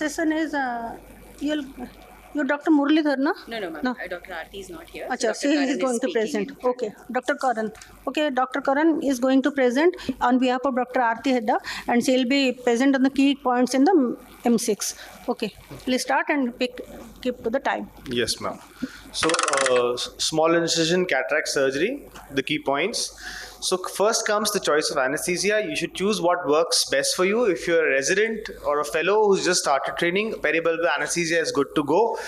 Session is you're Dr. Muralidhar, no? No. Dr. Aarti is not here. Acha, So so Dr. he is Karan going to speaking present. in front. Okay, Dr. Karan. Okay, Dr. Karan is going to present on behalf of Dr. Aarti Hedda, and she will be present on the key points in the M6. Okay, please start and keep to the time. Yes, ma'am. So, small incision cataract surgery, the key points. So, first comes the choice of anesthesia. You should choose what works best for you. If you're a resident or a fellow who's just started training, peribulbar anesthesia is good to go.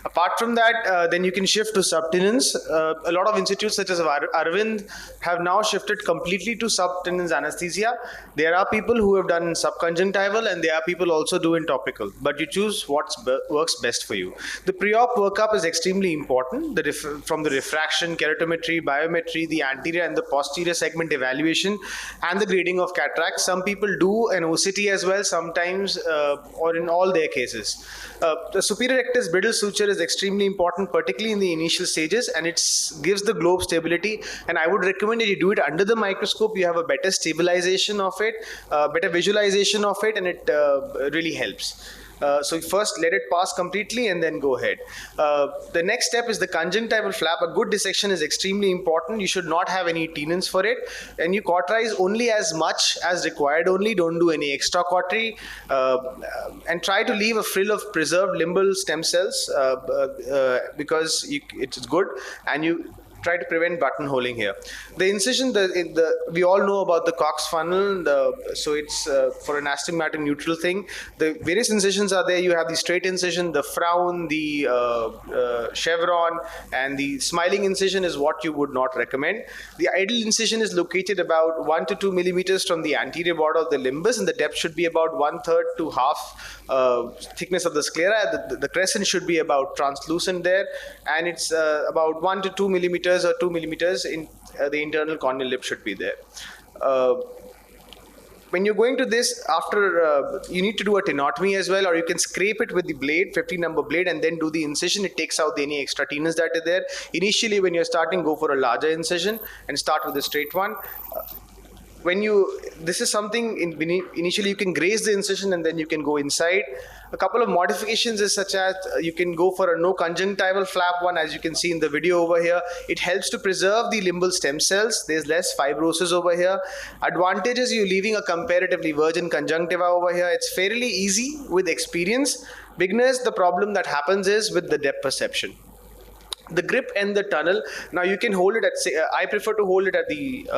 Apart from that, then you can shift to subtenons. A lot of institutes such as Arvind have now shifted completely to subtenons anesthesia. There are people who have done subconjunctival and there are people also doing topical. But you choose what works best for you. The pre-op workup is extremely important. From the refraction, keratometry, biometry, the anterior and the posterior segment evaluation, and the grading of cataract. Some people do an OCT as well, sometimes or in all their cases. The superior rectus brittle suture is extremely important, particularly in the initial stages, and it gives the globe stability. And I would recommend that you do it under the microscope. You have a better stabilization of it, better visualization of it, and it really helps. So first let it pass completely and then go ahead. The next step is the conjunctival flap. A good dissection is extremely important. You should not have any tenons for it, and you cauterize only as much as required only. Don't do any extra cautery, and try to leave a frill of preserved limbal stem cells because it's good, and you try to prevent buttonholing here. The incision, we all know about the Cox funnel, so it's for an astigmatic neutral thing. The various incisions are there. You have the straight incision, the frown, the chevron, and the smiling incision is what you would not recommend. The ideal incision is located about 1 to 2 millimeters from the anterior border of the limbus, and the depth should be about 1/3 to half thickness of the sclera. The crescent should be about translucent there, and it's about 1 to 2 millimeters or 2 millimeters in the internal corneal lip should be there. When you're going to this, after you need to do a tenotomy as well, or you can scrape it with the blade, 15 number blade, and then do the incision. It takes out any extra tenons that are there. Initially, when you're starting, go for a larger incision and start with a straight one. This is something initially you can graze the incision and then you can go inside. A couple of modifications is such as you can go for a no conjunctival flap one, as you can see in the video over here. It helps to preserve the limbal stem cells. There's less fibrosis over here. Advantages, you're leaving a comparatively virgin conjunctiva over here. It's fairly easy with experience. Beginners, the problem that happens is with the depth perception. The grip and the tunnel, now you can hold it at, I prefer to hold it at the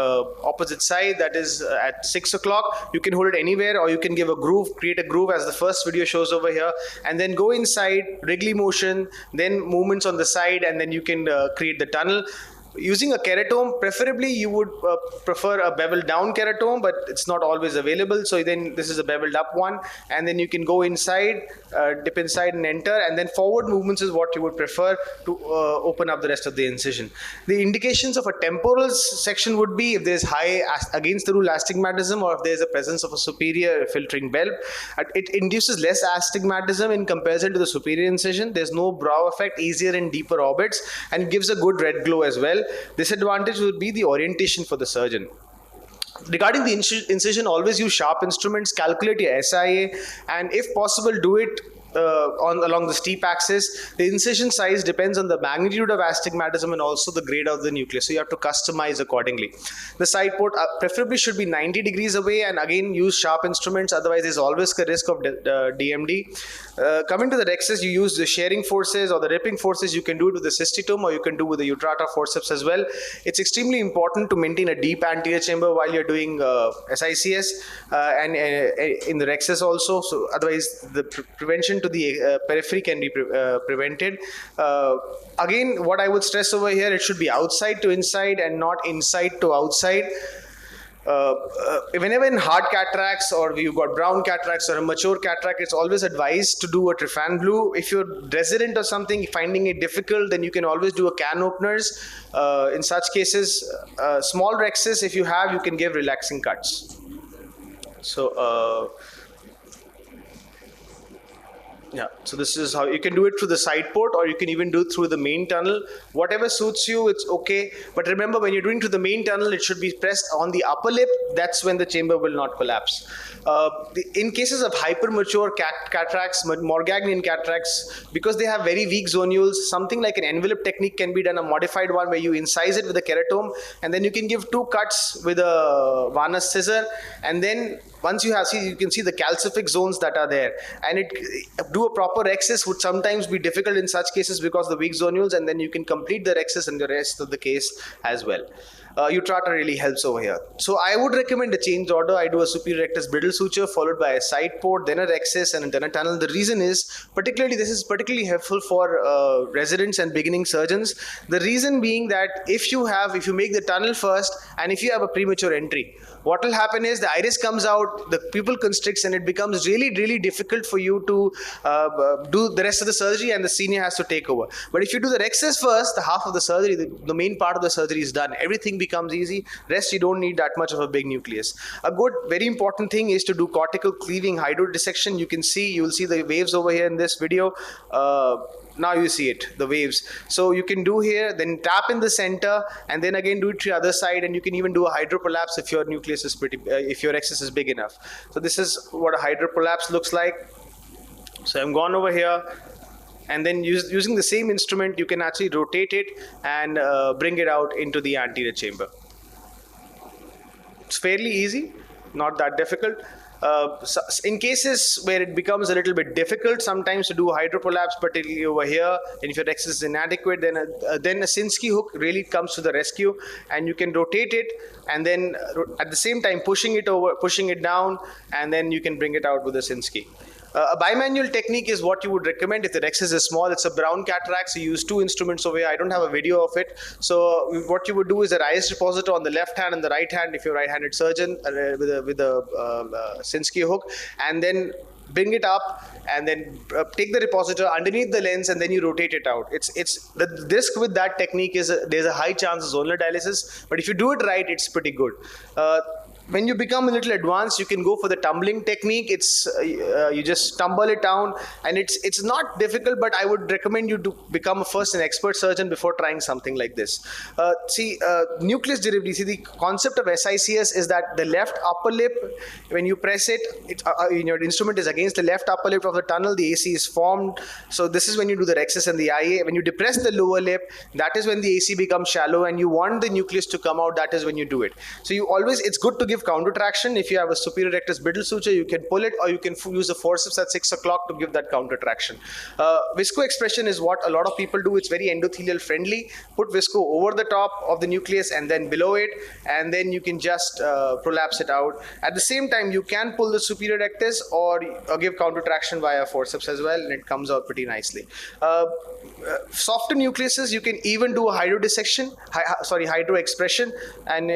opposite side, that is at 6 o'clock. You can hold it anywhere, or you can give a groove, create a groove as the first video shows over here, and then go inside, wriggly motion, then movements on the side, and then you can create the tunnel. Using a keratome, preferably you would prefer a beveled down keratome, but it's not always available. So then this is a beveled up one, and then you can go inside, dip inside and enter, and then forward movements is what you would prefer to open up the rest of the incision. The indications of a temporal section would be if there's high against the rule astigmatism, or if there's a presence of a superior filtering bulb. It induces less astigmatism in comparison to the superior incision. There's no brow effect, easier in deeper orbits, and gives a good red glow as well. Disadvantage would be the orientation for the surgeon. Regarding the incision, always use sharp instruments, calculate your SIA, and if possible, do it along the steep axis. The incision size depends on the magnitude of astigmatism and also the grade of the nucleus, so you have to customize accordingly. The side port preferably should be 90 degrees away, and again use sharp instruments, otherwise there's always a risk of DMD. Coming to the rexus, you use the shearing forces or the ripping forces. You can do it with the cystitome, or you can do with the utrata forceps as well. It's extremely important to maintain a deep anterior chamber while you're doing SICS and in the rexus also, so otherwise the prevention to the periphery can be prevented. Again, what I would stress over here, it should be outside to inside and not inside to outside. Whenever in hard cataracts, or you've got brown cataracts or a mature cataract, it's always advised to do a trypan blue. If you're resident or something, finding it difficult, then you can always do a can openers. In such cases, small rexus, if you have, you can give relaxing cuts. So Yeah, so this is how you can do it through the side port, or you can even do it through the main tunnel. Whatever suits you, it's okay. But remember, when you're doing through the main tunnel, it should be pressed on the upper lip. That's when the chamber will not collapse. In cases of hypermature cataracts, Morgagnine cataracts, because they have very weak zonules, something like an envelope technique can be done, a modified one where you incise it with a keratome, and then you can give 2 cuts with a Varnas scissor, and then once you can see the calcific zones that are there, and do a proper rexis would sometimes be difficult in such cases because of the weak zonules, and then you can complete the rexis and the rest of the case as well. Utrata really helps over here. So I would recommend a change order. I do a superior rectus brittle suture followed by a side port, then a rexis, and then a tunnel. The reason is, this is particularly helpful for residents and beginning surgeons. The reason being that if you make the tunnel first, and if you have a premature entry, what will happen is the iris comes out, the pupil constricts, and it becomes really, really difficult for you to do the rest of the surgery, and the senior has to take over. But if you do the rexis first, the half of the surgery, the main part of the surgery is done. Everything becomes easy. Rest, you don't need that much of a big nucleus. A good, very important thing is to do cortical cleaving hydrodissection. You'll see the waves over here in this video. Now you see it, the waves. So you can do here, then tap in the center, and then again do it to the other side, and you can even do a hydroprolapse if your nucleus is if your rexis is big enough. So this is what a hydroprolapse looks like. So I'm gone over here, and then using the same instrument, you can actually rotate it and bring it out into the anterior chamber. It's fairly easy, not that difficult. In cases where it becomes a little bit difficult sometimes to do a hydroprolapse, particularly over here, and if your rexis is inadequate, then a Sinski hook really comes to the rescue, and you can rotate it, and then at the same time pushing it down, and then you can bring it out with a Sinski. A bimanual technique is what you would recommend if the rexis is small. It's a brown cataract, so you use 2 instruments over here. I don't have a video of it. So what you would do is a iris depositor on the left hand and the right hand if you're a right-handed surgeon with a Sinski hook, and then bring it up, and then take the depositor underneath the lens, and then you rotate it out. The risk with that technique is there's a high chance of zonular dialysis, but if you do it right, it's pretty good. When you become a little advanced, you can go for the tumbling technique. You just tumble it down, and it's not difficult, but I would recommend you to become first an expert surgeon before trying something like this. Nucleus delivery. See, the concept of SICS is that the left upper lip, when you press it, your instrument is against the left upper lip of the tunnel. The AC is formed. So this is when you do the rexis and the IA. When you depress the lower lip, that is when the AC becomes shallow, and you want the nucleus to come out. That is when you do it. So it's good to give counter traction. If you have a superior rectus brittle suture, you can pull it, or you can use a forceps at 6 o'clock to give that counter traction. Visco expression is what a lot of people do. It's very endothelial friendly. Put visco over the top of the nucleus and then below it, and then you can just prolapse it out. At the same time, you can pull the superior rectus or give counter traction via forceps as well, and it comes out pretty nicely. Softer nucleuses, you can even do a hydrodissection, hydroexpression, and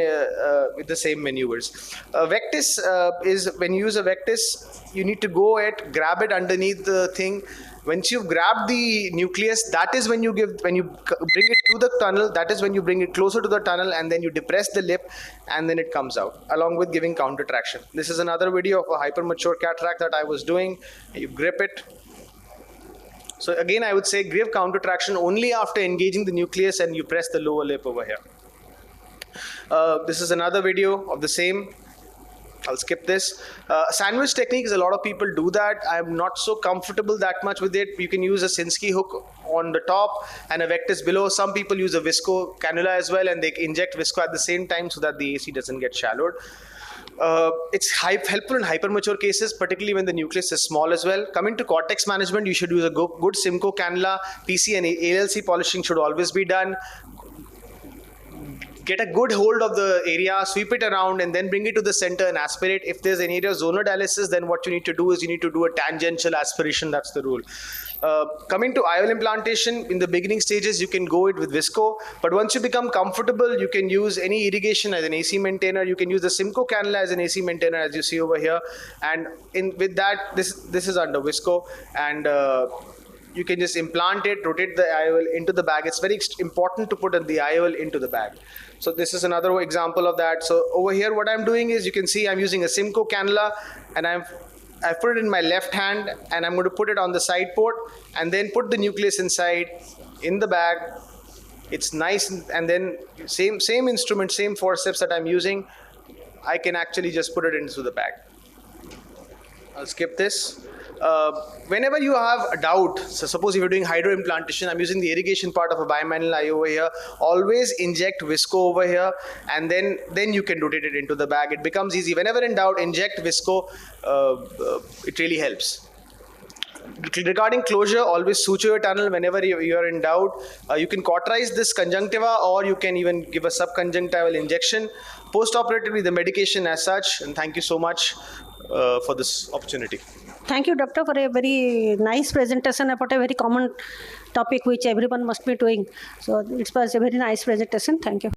with the same maneuvers. Vectis is when you use a vectis, you need to grab it underneath the thing. Once you've grabbed the nucleus, that is when you bring it to the tunnel, that is when you bring it closer to the tunnel, and then you depress the lip, and then it comes out, along with giving counter traction. This is another video of a hypermature cataract that I was doing. You grip it. So again, I would say give counter traction only after engaging the nucleus and you press the lower lip over here. This is another video of the same. I'll skip this. Sandwich technique is a lot of people do that. I'm not so comfortable that much with it. You can use a Sinski hook on the top and a vectis below. Some people use a visco cannula as well, and they inject visco at the same time so that the AC doesn't get shallowed. It's helpful in hypermature cases, particularly when the nucleus is small as well. Coming to cortex management, you should use a good Simcoe cannula. PC and ALC polishing should always be done. Get a good hold of the area, sweep it around, and then bring it to the center and aspirate. If there's an area of zonal dialysis, then what you need to do is you need to do a tangential aspiration. That's the rule. Coming to IOL implantation, in the beginning stages, you can go it with visco, but once you become comfortable, you can use any irrigation as an AC maintainer. You can use the Simcoe cannula as an AC maintainer, as you see over here. And with that, this is under visco, and you can just implant it, rotate the IOL into the bag. It's very important to put the IOL into the bag. So this is another example of that. So over here, what I'm doing is, you can see I'm using a Simcoe cannula, and I'm I put it in my left hand and I'm going to put it on the side port and then put the nucleus inside in the bag. It's nice, and then same instrument, same forceps that I'm using, I can actually just put it into the bag. I'll skip this. Whenever you have a doubt, so suppose if you're doing hydroimplantation, I'm using the irrigation part of a bimanual eye over here, always inject visco over here, and then you can rotate it into the bag. It becomes easy. Whenever in doubt, inject visco. It really helps. Regarding closure, always suture your tunnel whenever you are in doubt. You can cauterize this conjunctiva, or you can even give a subconjunctival injection. Post-operatively, the medication as such. And thank you so much for this opportunity. Thank you, doctor, for a very nice presentation about a very common topic which everyone must be doing. So it was a very nice presentation. Thank you.